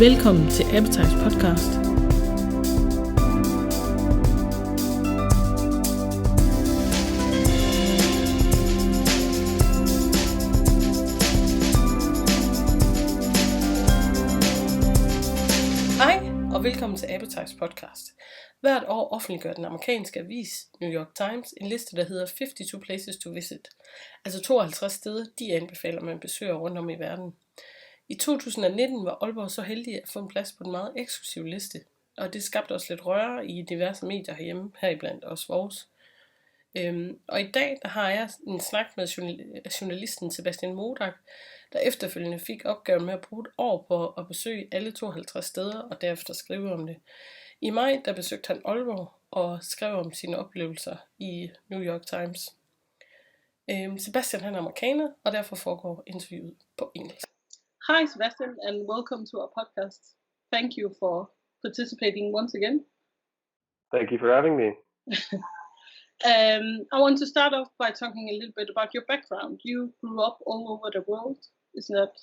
Velkommen til APPETIZE Podcast. Hej og velkommen til APPETIZE Podcast. Hvert år offentliggør den amerikanske avis New York Times en liste, der hedder 52 places to visit. Altså 52 steder, de anbefaler man besøger rundt om i verden. I 2019 var Aalborg så heldig at få en plads på den meget eksklusive liste, og det skabte også lidt røre i diverse medier herhjemme, heriblandt også vores. Og i dag der har jeg en snak med journalisten Sebastian Modak, der efterfølgende fik opgaven med at bruge et år på at besøge alle 52 steder og derefter skrive om det. I maj der besøgte han Aalborg og skrev om sine oplevelser i New York Times. Sebastian han er amerikaner, og derfor foregår interviewet på engelsk. Hi Sebastian, and welcome to our podcast. Thank you for participating once again. Thank you for having me. I want to start off by talking a little bit about your background. You grew up all over the world, isn't that?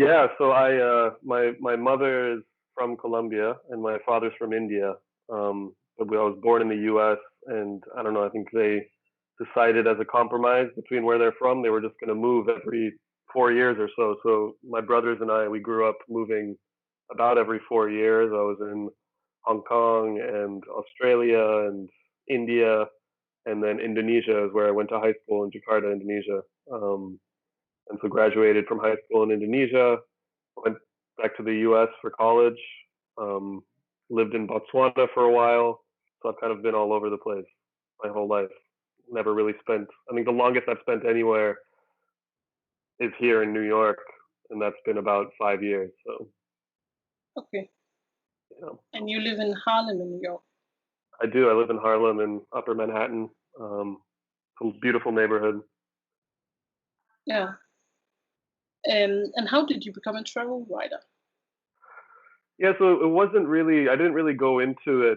Yeah, so my mother is from Colombia and my father's from India. But I was born in the U.S. and I don't know, I think they decided as a compromise between where they're from, they were just going to move every 4 years or so. So my brothers and I, we grew up moving about every 4 years. I was in Hong Kong and Australia and India, and then Indonesia is where I went to high school in Jakarta, Indonesia. And so graduated from high school in Indonesia, went back to the US for college, lived in Botswana for a while. So I've kind of been all over the place my whole life. Never really spent, I think the longest I've spent anywhere is here in New York, and that's been about 5 years. So. Okay. Yeah. And you live in Harlem in New York? I do. I live in Harlem in Upper Manhattan. It's a beautiful neighborhood. Yeah. And how did you become a travel writer? Yeah, so it wasn't really, I didn't really go into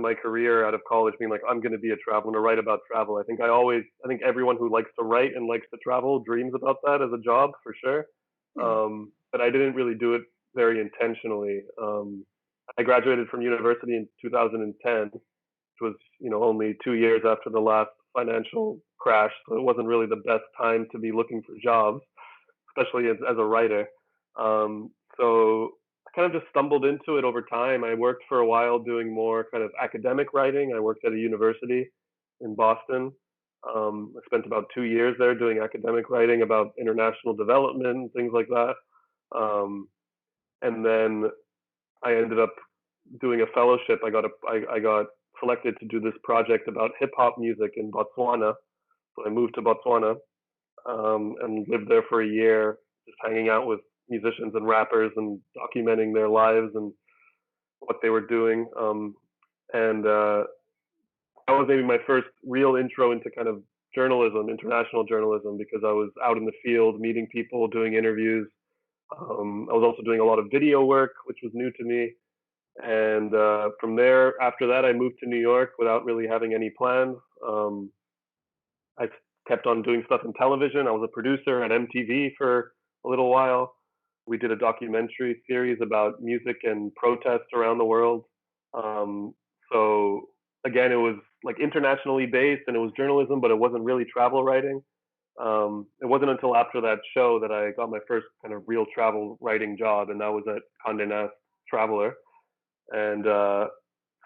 my career out of college being like, I'm going to be a traveler, to write about travel. I think everyone who likes to write and likes to travel dreams about that as a job for sure. But I didn't really do it very intentionally. I graduated from university in 2010, which was, only 2 years after the last financial crash. So it wasn't really the best time to be looking for jobs, especially as a writer. So I kind of just stumbled into it over time. I worked for a while doing more kind of academic writing. I worked at a university in Boston. I spent about 2 years there doing academic writing about international development and things like that. And then I ended up doing a fellowship. I got selected to do this project about hip hop music in Botswana. So I moved to Botswana and lived there for a year, just hanging out with musicians and rappers and documenting their lives and what they were doing. And that was maybe my first real intro into kind of journalism, international journalism, because I was out in the field, meeting people, doing interviews. I was also doing a lot of video work, which was new to me. And from there, after that, I moved to New York without really having any plans. I kept on doing stuff in television. I was a producer at MTV for a little while. We did a documentary series about music and protests around the world. So again, it was like internationally based and it was journalism, but it wasn't really travel writing. It wasn't until after that show that I got my first kind of real travel writing job, and that was at Condé Nast Traveler. And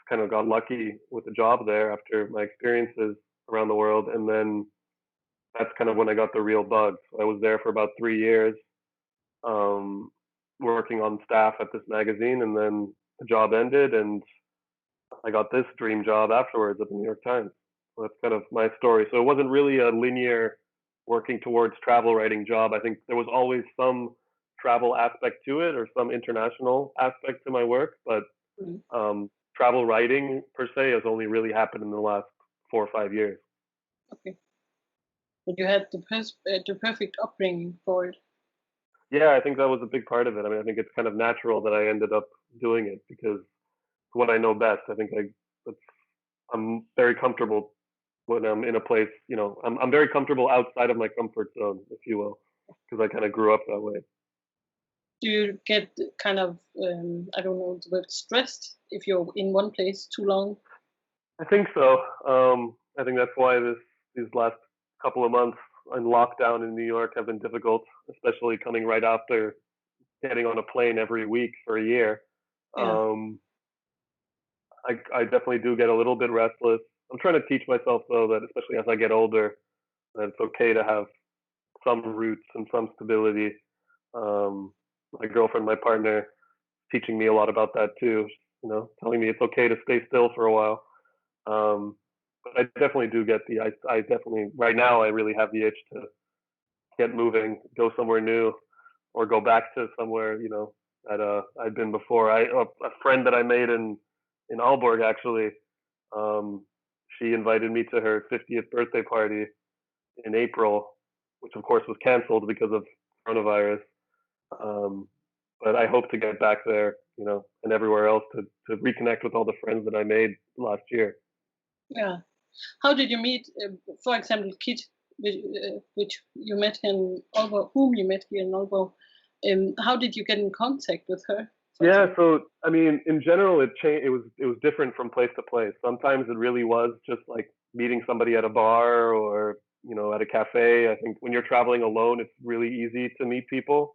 kind of got lucky with a job there after my experiences around the world. And then that's kind of when I got the real bug. So I was there for about 3 years, working on staff at this magazine, and then the job ended and I got this dream job afterwards at the New York Times. So that's kind of my story. So it wasn't really a linear working towards travel writing job. I think there was always some travel aspect to it or some international aspect to my work, but travel writing per se has only really happened in the last 4 or 5 years. Okay. But you had the perfect upbringing for it. Yeah, I think that was a big part of it. I mean, I think it's kind of natural that I ended up doing it because it's what I know best. I think I'm very comfortable when I'm in a place, I'm very comfortable outside of my comfort zone, if you will, because I kind of grew up that way. Do you get kind of, I don't know the word, stressed if you're in one place too long? I think so. I think that's why these last couple of months in lockdown in New York have been difficult, especially coming right after getting on a plane every week for a year. Yeah. I definitely do get a little bit restless. I'm trying to teach myself though that especially as I get older, that it's okay to have some roots and some stability. My girlfriend, my partner, teaching me a lot about that too. You know, telling me it's okay to stay still for a while. Um, but I definitely do get I definitely right now I really have the itch to get moving, go somewhere new, or go back to somewhere that I'd been before. A friend that I made in Aalborg actually, um, she invited me to her 50th birthday party in April, which of course was canceled because of coronavirus. Um, but I hope to get back there, and everywhere else to reconnect with all the friends that I made last year. Yeah. How did you meet, for example, Kit, which you met in Aalborg, whom you met here in Aalborg? How did you get in contact with her? Yeah, so I mean, in general, it changed. It was different from place to place. Sometimes it really was just like meeting somebody at a bar or at a cafe. I think when you're traveling alone, it's really easy to meet people,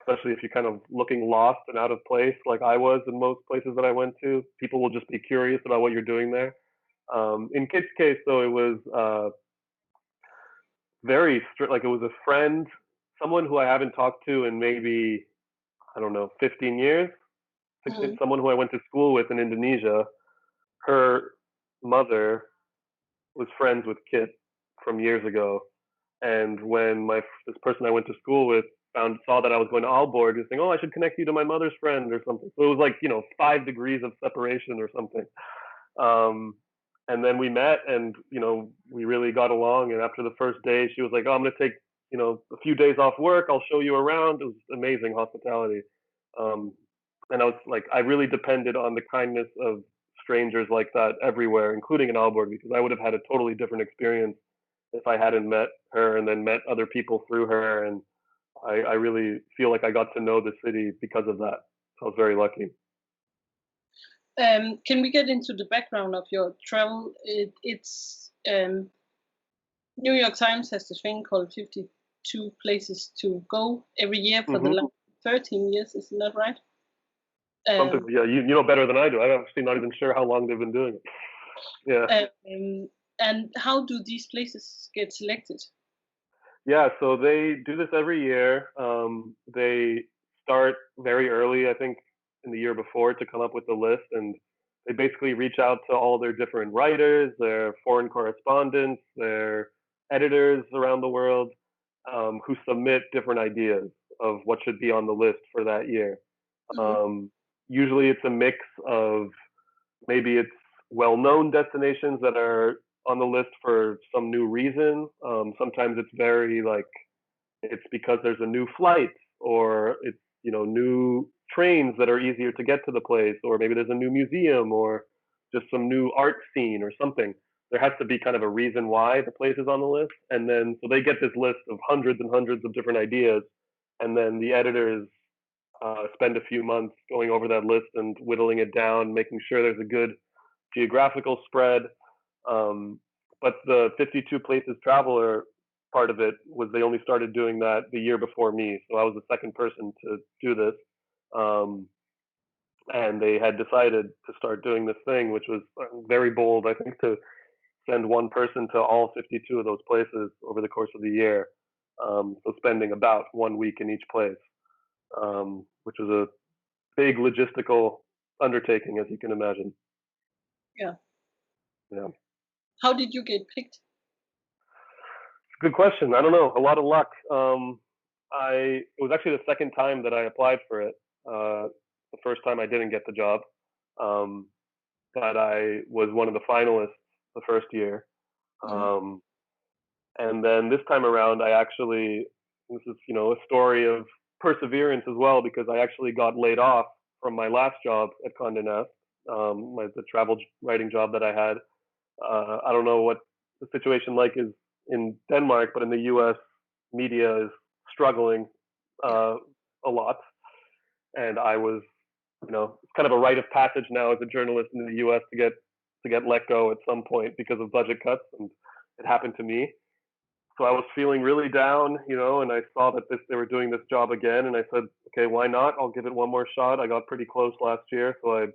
especially if you're kind of looking lost and out of place, like I was in most places that I went to. People will just be curious about what you're doing there. In Kit's case, though, it was very strict. Like it was a friend, someone who I haven't talked to in maybe I don't know 15 years. Mm-hmm. Someone who I went to school with in Indonesia. Her mother was friends with Kit from years ago, and when this person I went to school with saw that I was going to Aalborg, he was saying, "Oh, I should connect you to my mother's friend or something." So it was like 5 degrees of separation or something. Um, and then we met, and we really got along. And after the first day, she was like, "Oh, I'm gonna take a few days off work. I'll show you around." It was amazing hospitality. Um, and I was like, I really depended on the kindness of strangers like that everywhere, including in Aalborg, because I would have had a totally different experience if I hadn't met her and then met other people through her. And I really feel like I got to know the city because of that. So I was very lucky. Can we get into the background of your travel? It's New York Times has this thing called 52 places to go every year for the last 13 years. Isn't that right? Something, yeah, you know better than I do. I'm actually not even sure how long they've been doing it. Yeah. And how do these places get selected? Yeah, so they do this every year. They start very early, I think, in the year before to come up with the list, and they basically reach out to all their different writers, their foreign correspondents, their editors around the world, who submit different ideas of what should be on the list for that year. Usually, it's a mix of maybe it's well-known destinations that are on the list for some new reason. Sometimes it's very like it's because there's a new flight, or it's new trains that are easier to get to the place, or maybe there's a new museum, or just some new art scene or something. There has to be kind of a reason why the place is on the list, and then so they get this list of hundreds and hundreds of different ideas, and then the editors spend a few months going over that list and whittling it down, making sure there's a good geographical spread. But the 52 places traveler part of it was they only started doing that the year before me. So I was the second person to do this. And they had decided to start doing this thing, which was very bold, I think, to send one person to all 52 of those places over the course of the year. So spending about 1 week in each place, which was a big logistical undertaking, as you can imagine. Yeah. Yeah. How did you get picked? Good question. I don't know. A lot of luck. It was actually the second time that I applied for it. The first time I didn't get the job, but I was one of the finalists the first year. And then this time around, this is a story of perseverance as well, because I actually got laid off from my last job at Condé Nast, the travel writing job that I had. I don't know what the situation like is in Denmark, but in the U.S., media is struggling a a lot. And I was, it's kind of a rite of passage now as a journalist in the U.S. to get let go at some point because of budget cuts, and it happened to me. So I was feeling really down, and I saw that they were doing this job again, and I said, okay, why not? I'll give it one more shot. I got pretty close last year, so it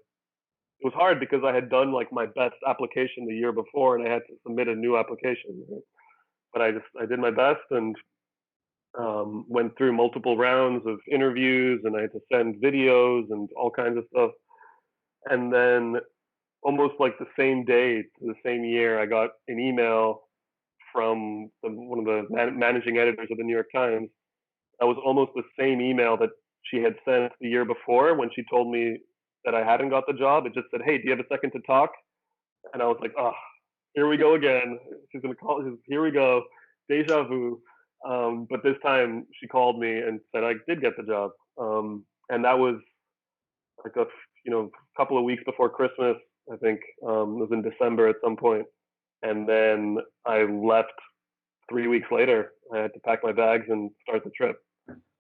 was hard because I had done like my best application the year before, and I had to submit a new application. Right? But I did my best and went through multiple rounds of interviews, and I had to send videos and all kinds of stuff. And then almost like the same day to the same year, I got an email from one of the managing editors of the New York Times. That was almost the same email that she had sent the year before when she told me that I hadn't got the job. It just said, hey, do you have a second to talk? And I was like, oh, here we go again. She's going to call. Here we go. Deja vu. But this time she called me and said I did get the job. And that was like a couple of weeks before Christmas, I think. It was in December at some point. And then I left 3 weeks later. I had to pack my bags and start the trip.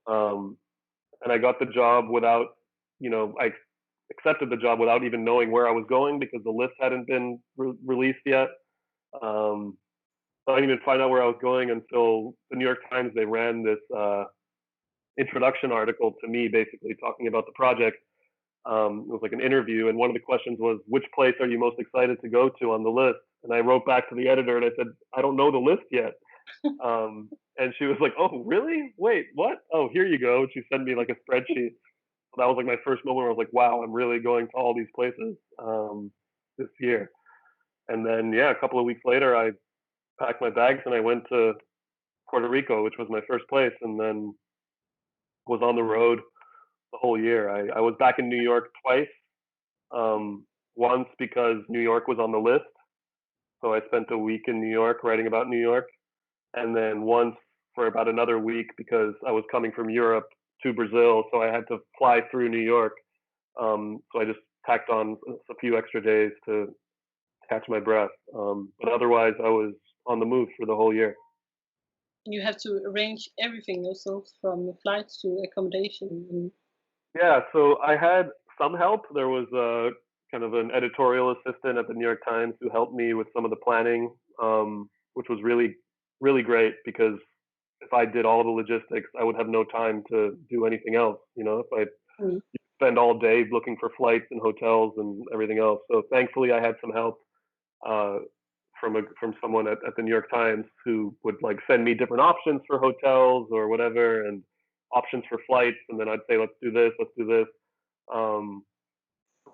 And I got the job without, I accepted the job without even knowing where I was going because the list hadn't been released yet. So I didn't even find out where I was going until the New York Times, they ran this introduction article to me, basically talking about the project. It was like an interview, and one of the questions was, which place are you most excited to go to on the list? And I wrote back to the editor and I said, I don't know the list yet. And she was like, oh, really? Wait, what? Oh, here you go. She sent me like a spreadsheet. So that was like my first moment where I was like, wow, I'm really going to all these places this year. And then, a couple of weeks later, I packed my bags and I went to Puerto Rico, which was my first place, and then was on the road the whole year. I was back in New York twice. Once because New York was on the list. So I spent a week in New York writing about New York. And then once for about another week because I was coming from Europe to Brazil. So I had to fly through New York. So I just tacked on a few extra days to catch my breath. But otherwise, I was on the move for the whole year. You have to arrange everything yourself, from the flights to accommodation. Yeah, so I had some help. There was kind of an editorial assistant at the New York Times who helped me with some of the planning, which was really, really great because if I did all the logistics, I would have no time to do anything else. If I spend all day looking for flights and hotels and everything else. So thankfully, I had some help from someone at the New York Times who would like send me different options for hotels or whatever, and options for flights, and then I'd say, let's do this.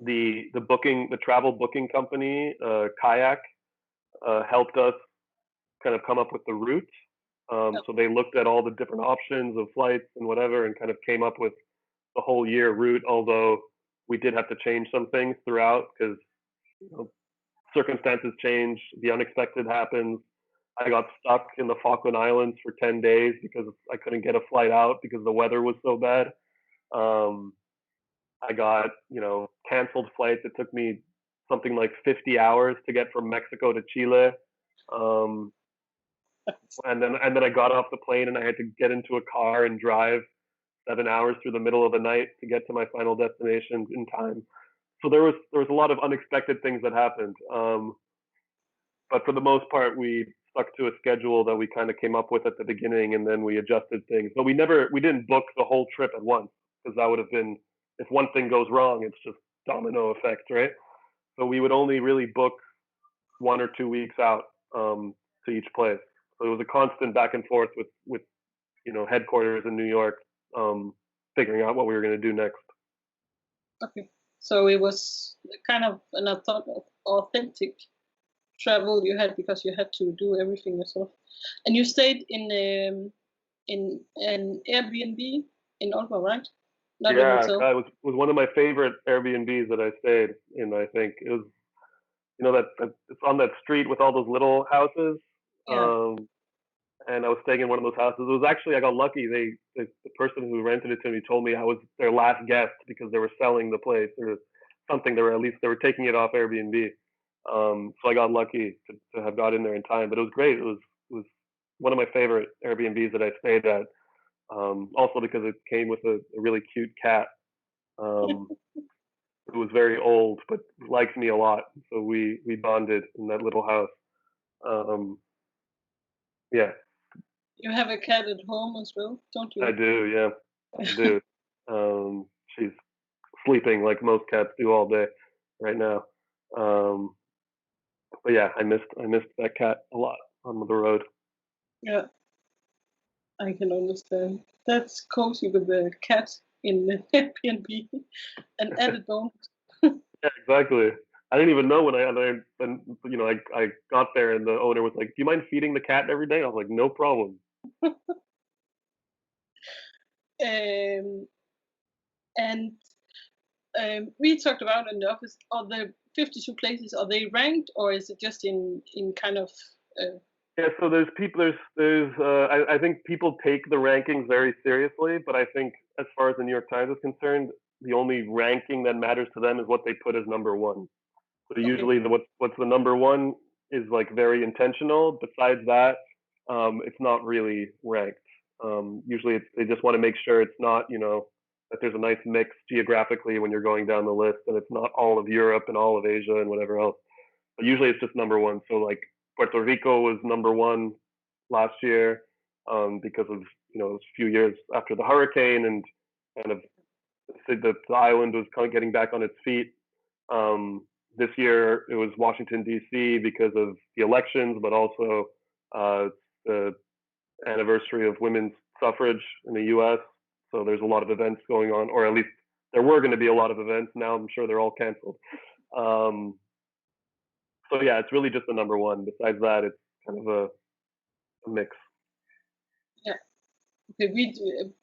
The travel booking company, Kayak, helped us kind of come up with the route. So they looked at all the different options of flights and whatever, and kind of came up with the whole year route. Although we did have to change some things throughout because circumstances change, the unexpected happens. I got stuck in the Falkland Islands for 10 days because I couldn't get a flight out because the weather was so bad. I got, canceled flights. It took me something like 50 hours to get from Mexico to Chile. And then I got off the plane and I had to get into a car and drive 7 hours through the middle of the night to get to my final destination in time. So there was a lot of unexpected things that happened. But for the most part, we stuck to a schedule that we kind of came up with at the beginning, and then we adjusted things. But we didn't book the whole trip at once because that would have been, if one thing goes wrong, it's just domino effect, right? So we would only really book 1 or 2 weeks out to each place. So it was a constant back and forth with headquarters in New York, figuring out what we were going to do next. Okay, so it was kind of an authentic travel you had because you had to do everything yourself, and you stayed in an Airbnb in Aalborg, right? Not a hotel. It was one of my favorite Airbnbs that I stayed in. I think it was, that it's on that street with all those little houses. Yeah. And I was staying in one of those houses. It was actually, I got lucky. The person who rented it to me told me I was their last guest because they were selling the place or something. They were taking it off Airbnb. So I got lucky to have got in there in time. But it was great. It was one of my favorite Airbnbs that I stayed at. Also because it came with a really cute cat. Who was very old but liked me a lot, so we bonded in that little house. Yeah, You have a cat at home as well, don't I you? do. Yeah, I do. She's sleeping like most cats do all day right now. But yeah, I missed that cat a lot on the road. Yeah, I can understand. That's cozy with the cat in the Airbnb, an added bonus. Yeah, exactly. I didn't even know when I got there and the owner was like, "Do you mind feeding the cat every day?" I was like, "No problem." Um, and we talked about in the office, are the 52 places, are they ranked or is it just in kind of Yeah, so there's people. I think people take the rankings very seriously, but I think as far as the New York Times is concerned, the only ranking that matters to them is what they put as number one. So okay, usually, what's the number one is like very intentional. Besides that, it's not really ranked. Usually, they just want to make sure it's not, that there's a nice mix geographically when you're going down the list, and it's not all of Europe and all of Asia and whatever else. But usually, it's just number one. So like Puerto Rico was number one last year because of a few years after the hurricane and kind of the island was kind of getting back on its feet. This year it was Washington D.C. because of the elections, but also the anniversary of women's suffrage in the U.S. So there's a lot of events going on, or at least there were going to be a lot of events. Now I'm sure they're all canceled. So yeah, it's really just the number one. Besides that, it's kind of a mix. yeah. Okay,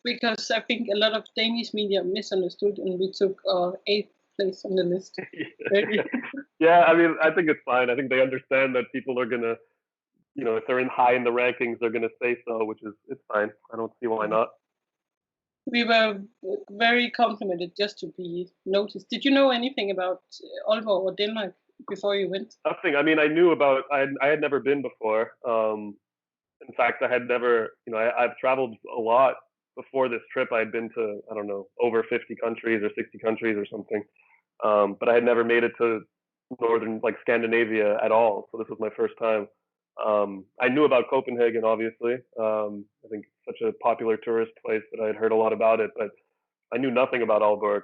because I think a lot of Danish media misunderstood and we took our eighth place on the list. Yeah, I mean, I think it's fine. I think they understand that people are gonna, if they're in high in the rankings, they're gonna say so, which is it's fine. I don't see why not. We were very complimented just to be noticed. Did you know anything about Aalborg or Denmark before you went? Nothing. I mean, I knew about. I had never been before. In fact, I had never. I've traveled a lot before this trip. I had been to I don't know over 50 countries or 60 countries or something. But I had never made it to northern like Scandinavia at all. So this was my first time. I knew about Copenhagen, obviously. I think it's such a popular tourist place that I had heard a lot about it, but I knew nothing about Aalborg.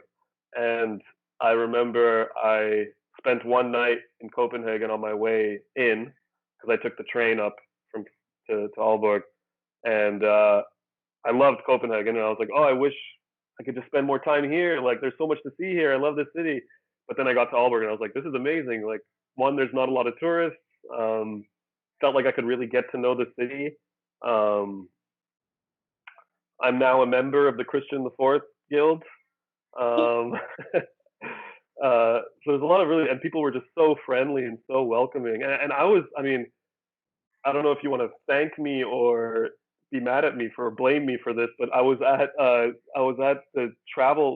And I remember I spent one night in Copenhagen on my way in because I took the train up from to Aalborg, and I loved Copenhagen. And I was like, oh, I wish I could just spend more time here. Like, there's so much to see here. I love this city. But then I got to Aalborg and I was like, this is amazing. Like, one, there's not a lot of tourists. Felt like I could really get to know the city. I'm now a member of the Christian the Fourth Guild. So there's a lot of really, and people were just so friendly and so welcoming. And I mean, I don't know if you want to thank me or be mad at me for blame me for this, but I was at the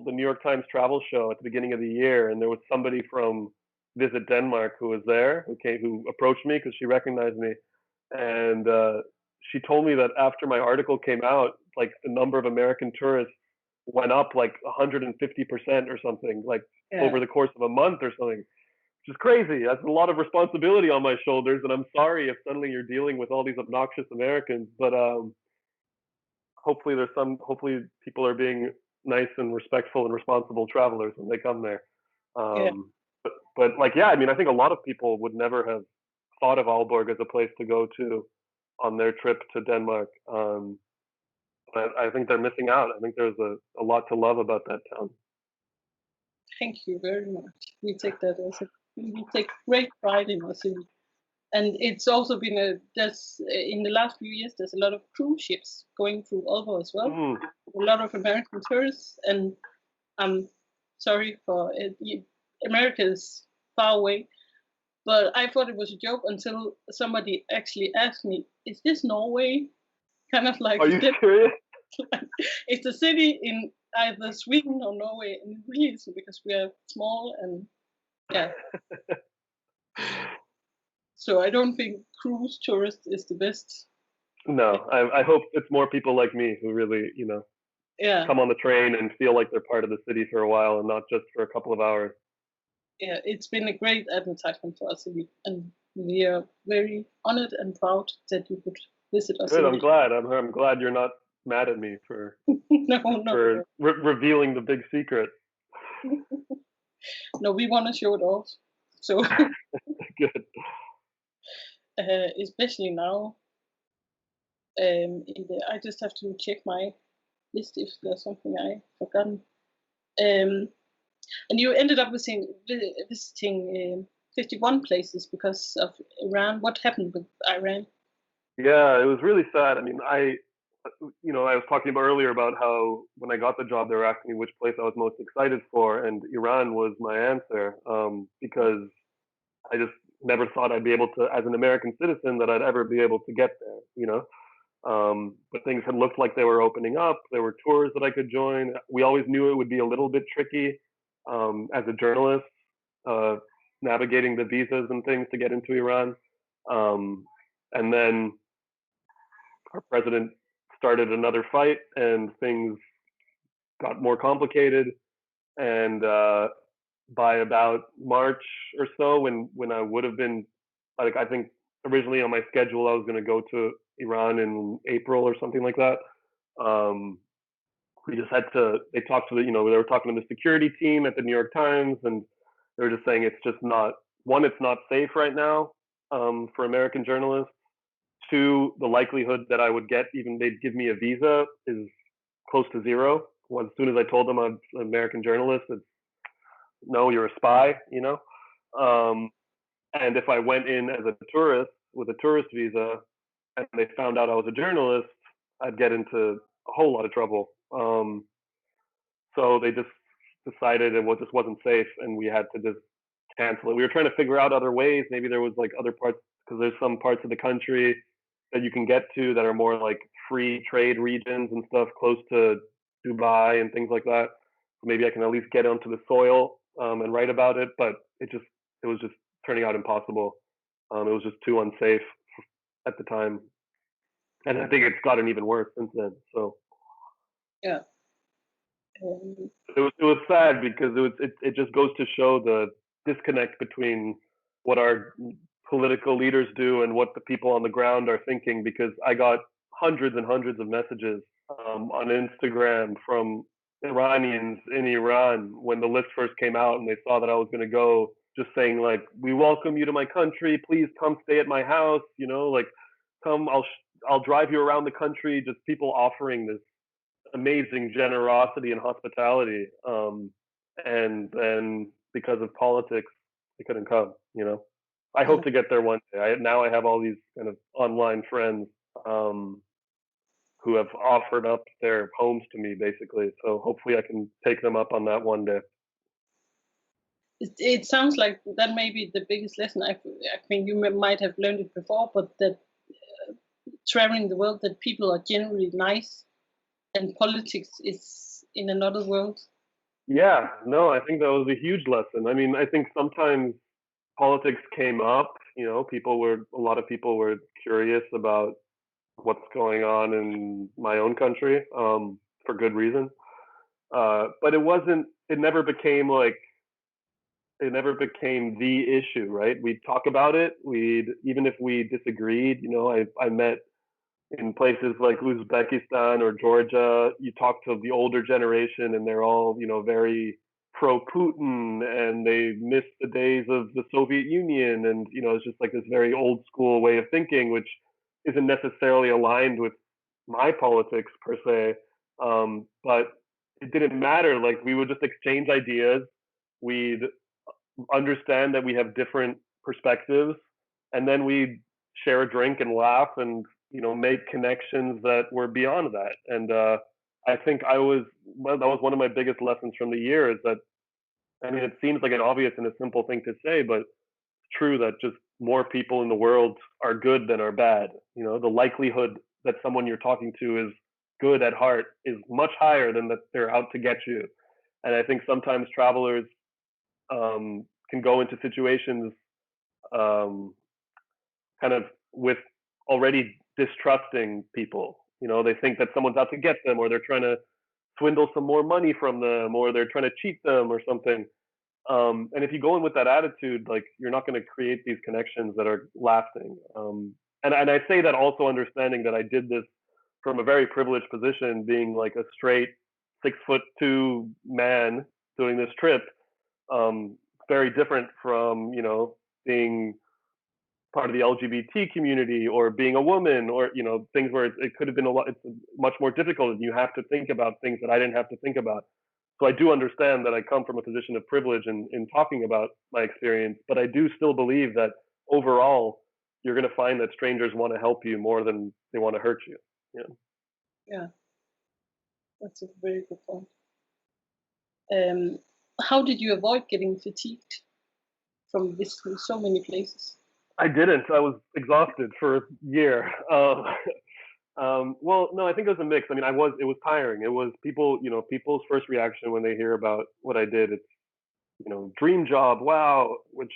New York Times travel show at the beginning of the year, and there was somebody from Visit Denmark who was there, who approached me because she recognized me, and she told me that after my article came out, like the number of American tourists went up like 150% or something, like over the course of a month or something, which is crazy. That's a lot of responsibility on my shoulders, and I'm sorry if suddenly you're dealing with all these obnoxious Americans. But hopefully people are being nice and respectful and responsible travelers when they come there. But like, yeah, I mean, I think a lot of people would never have thought of Aalborg as a place to go to on their trip to Denmark. But I think they're missing out. I think there's a lot to love about that town. Thank you very much. We take that we take great pride in our city. And it's also been in the last few years, there's a lot of cruise ships going through Aalborg as well. A lot of American tourists, and I'm sorry for it. America is far away, but I thought it was a joke until somebody actually asked me, "Is this Norway?" Kind of like, are you serious? It's a city in either Sweden or Norway, and it really isn't because we are small and yeah. So I don't think cruise tourist is the best. No, I hope it's more people like me who really, Yeah, come on the train and feel like they're part of the city for a while and not just for a couple of hours. yeah, it's been a great advertisement for us, and we are very honored and proud that you could visit us. Good. I'm glad. I'm glad you're not mad at me for No, no, revealing the big secret. no, we want to show it off. So, Good. especially now, I just have to check my list if there's something I forgotten. Um, and you ended up visiting 51 places because of Iran. What happened with Iran? Yeah, it was really sad. I mean, I was talking about earlier about how when I got the job, they were asking me which place I was most excited for, and Iran was my answer because I just never thought I'd be able to, as an American citizen, that I'd ever be able to get there. But things had looked like they were opening up. There were tours that I could join. We always knew it would be a little bit tricky as a journalist, uh, navigating the visas and things to get into Iran. And then our president started another fight, and things got more complicated. And by about March or so, when I would have been, like, I think originally on my schedule I was going to go to Iran in April or something like that. Um, we just had to. They talked to they were talking to the security team at the New York Times, and they were just saying it's just not one. It's not safe right now for American journalists. Two, the likelihood that I would get even they'd give me a visa is close to zero. Well, as soon as I told them I'm an American journalist, it's no, you're a spy. Um, and if I went in as a tourist with a tourist visa and they found out I was a journalist, I'd get into a whole lot of trouble. So they just decided just wasn't safe, and we had to just cancel it. We were trying to figure out other ways. Maybe there was like other parts, because there's some parts of the country that you can get to that are more like free trade regions and stuff close to Dubai and things like that. Maybe I can at least get onto the soil and write about it, but it was just turning out impossible. It was just too unsafe at the time, and I think it's gotten even worse since then. So Yeah. Um, it was sad because it just goes to show the disconnect between what our political leaders do and what the people on the ground are thinking. Because I got hundreds and hundreds of messages on Instagram from Iranians in Iran when the list first came out and they saw that I was going to go, just saying like, "We welcome you to my country. Please come stay at my house. Like, come. I'll drive you around the country." Just people offering this amazing generosity and hospitality. And then because of politics, they couldn't come. I hope yeah. to get there one day. Now I have all these kind of online friends um, who have offered up their homes to me, basically. So hopefully I can take them up on that one day. It sounds like that may be the biggest lesson. I think you might have learned it before, but that traveling the world, that people are generally nice, and politics is in another world. Yeah, no, I think that was a huge lesson. I mean, I think sometimes politics came up. A lot of people were curious about what's going on in my own country for good reason. But it never became the issue, right? We'd talk about it. Even if we disagreed, I met in places like Uzbekistan or Georgia. You talk to the older generation and they're all, very pro Putin, and they miss the days of the Soviet Union. And, it's just like this very old school way of thinking, which isn't necessarily aligned with my politics per se. But it didn't matter. Like, we would just exchange ideas. We'd understand that we have different perspectives, and then we'd share a drink and laugh and make connections that were beyond that. And I think that was one of my biggest lessons from the year, is that, I mean, it seems like an obvious and a simple thing to say, but it's true that just more people in the world are good than are bad. The likelihood that someone you're talking to is good at heart is much higher than that they're out to get you. And I think sometimes travelers can go into situations kind of with already distrusting people. They think that someone's out to get them, or they're trying to swindle some more money from them, or they're trying to cheat them or something. And if you go in with that attitude, like, you're not going to create these connections that are lasting. And I say that also understanding that I did this from a very privileged position, being like a straight 6'2" man doing this trip. Very different from, being part of the LGBT community, or being a woman, or, things where it could have been it's much more difficult, and you have to think about things that I didn't have to think about. So I do understand that I come from a position of privilege in talking about my experience, but I do still believe that overall, you're going to find that strangers want to help you more than they want to hurt you. Yeah. Yeah, that's a very good point. How did you avoid getting fatigued from visiting so many places? I didn't. I was exhausted for a year. Well, no, I think it was a mix. I mean, it was tiring. It was people's first reaction when they hear about what I did. It's, dream job, wow, which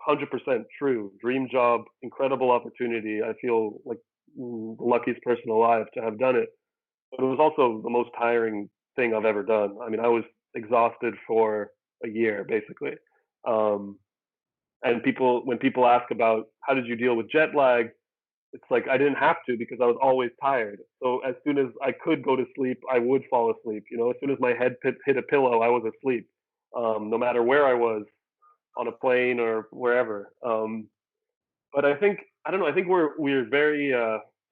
100% true. Dream job, incredible opportunity. I feel like the luckiest person alive to have done it. But it was also the most tiring thing I've ever done. I mean, I was exhausted for a year, basically. And when people ask about how did you deal with jet lag, it's like I didn't have to, because I was always tired. So as soon as I could go to sleep, I would fall asleep. As soon as my head hit a pillow, I was asleep, no matter where I was, on a plane or wherever. But I don't know. I think we're very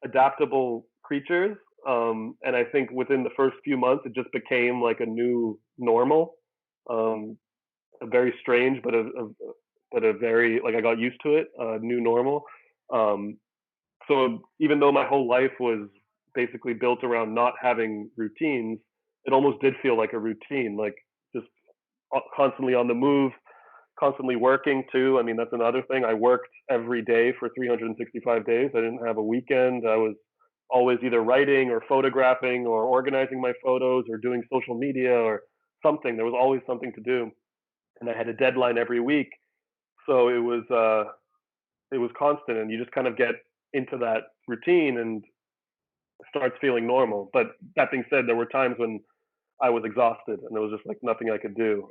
adaptable creatures, and I think within the first few months, it just became like a new normal, a very strange, but a very, like, I got used to it, new normal. So even though my whole life was basically built around not having routines, it almost did feel like a routine, like just constantly on the move, constantly working too. I mean, that's another thing. I worked every day for 365 days. I didn't have a weekend. I was always either writing or photographing or organizing my photos or doing social media or something. There was always something to do. And I had a deadline every week. So it was constant, and you just kind of get into that routine and it starts feeling normal. But that being said, there were times when I was exhausted and there was just like nothing I could do.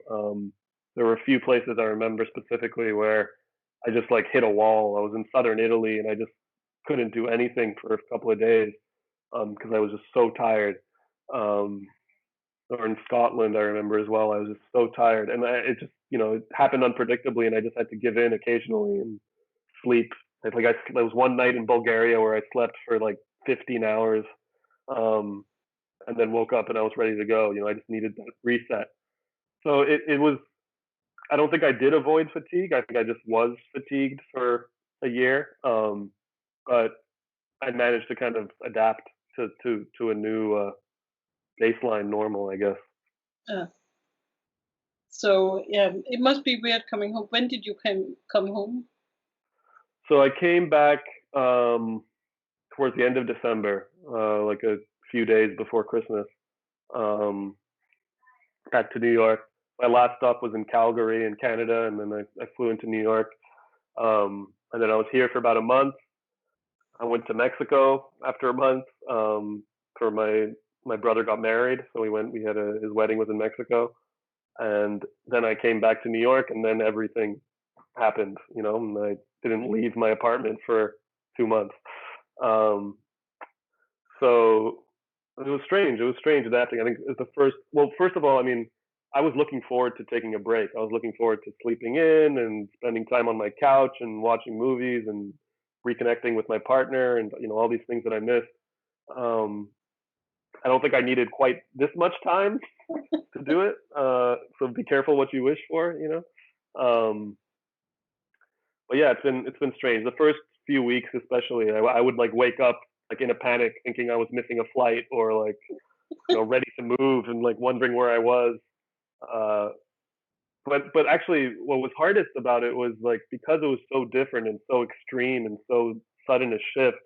There were a few places I remember specifically where I just like hit a wall. I was in southern Italy and I just couldn't do anything for a couple of days because I was just so tired. Or in Scotland, I remember as well. I was just so tired, and it just it happened unpredictably, and I just had to give in occasionally and sleep. There was one night in Bulgaria where I slept for like 15 hours, and then woke up and I was ready to go. I just needed that reset. So it was. I don't think I did avoid fatigue. I think I just was fatigued for a year, but I managed to kind of adapt to a new baseline normal, I guess. Uh, so yeah, it must be weird coming home. When did you come home? So I came back towards the end of December, like a few days before Christmas, back to New York. My last stop was in Calgary in Canada, and then I flew into New York. And then I was here for about a month. I went to Mexico after a month for my brother got married, so we had his wedding was in Mexico, and then I came back to New York, and then everything happened, and I didn't leave my apartment for 2 months. So it was strange. It was strange adapting. I think it's first of all, I mean, I was looking forward to taking a break. I was looking forward to sleeping in and spending time on my couch and watching movies and reconnecting with my partner and all these things that I missed. I don't think I needed quite this much time to do it. So be careful what you wish for, But yeah, it's been strange. The first few weeks, especially, I would like wake up like in a panic, thinking I was missing a flight, or like ready to move and like wondering where I was. But actually, what was hardest about it was like because it was so different and so extreme and so sudden a shift.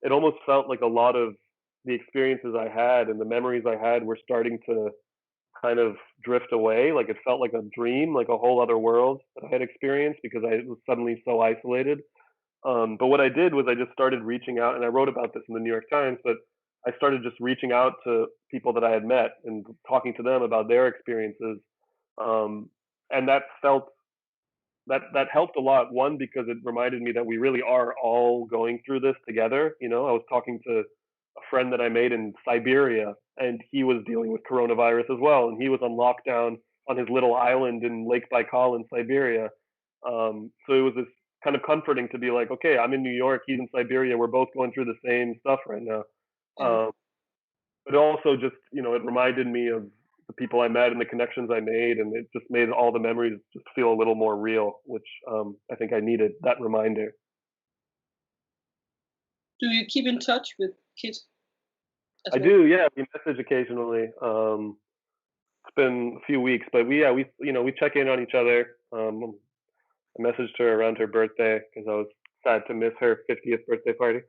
It almost felt like a lot of the experiences I had and the memories I had were starting to kind of drift away. Like it felt like a dream, like a whole other world that I had experienced because I was suddenly so isolated. But what I did was I just started reaching out, and I wrote about this in the New York Times, but I started just reaching out to people that I had met and talking to them about their experiences. And that helped a lot. One, because it reminded me that we really are all going through this together. You know, I was talking to a friend that I made in Siberia, and he was dealing with coronavirus as well, and he was on lockdown on his little island in Lake Baikal in Siberia. So it was this kind of comforting to be like, okay, I'm in New York, he's in Siberia, we're both going through the same stuff right now. But also just, you know, it reminded me of the people I met and the connections I made, and it just made all the memories just feel a little more real, which I think I needed that reminder. Do you keep in touch with Kit? I do, yeah. We message occasionally. It's been a few weeks, but we check in on each other. I messaged her around her birthday because I was sad to miss her 50th birthday party.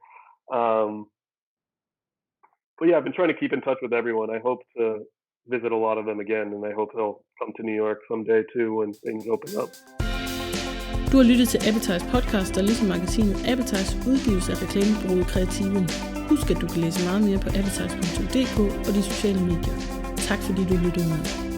But yeah, I've been trying to keep in touch with everyone. I hope to visit a lot of them again, and I hope they'll come to New York someday too when things open up. Du har lyttet til APPETIZE Podcast, der ligesom magasinet APPETIZE udgives af reklamebureauet Kreative. Husk, at du kan læse meget mere på appetize.dk og de sociale medier. Tak fordi du lyttede med.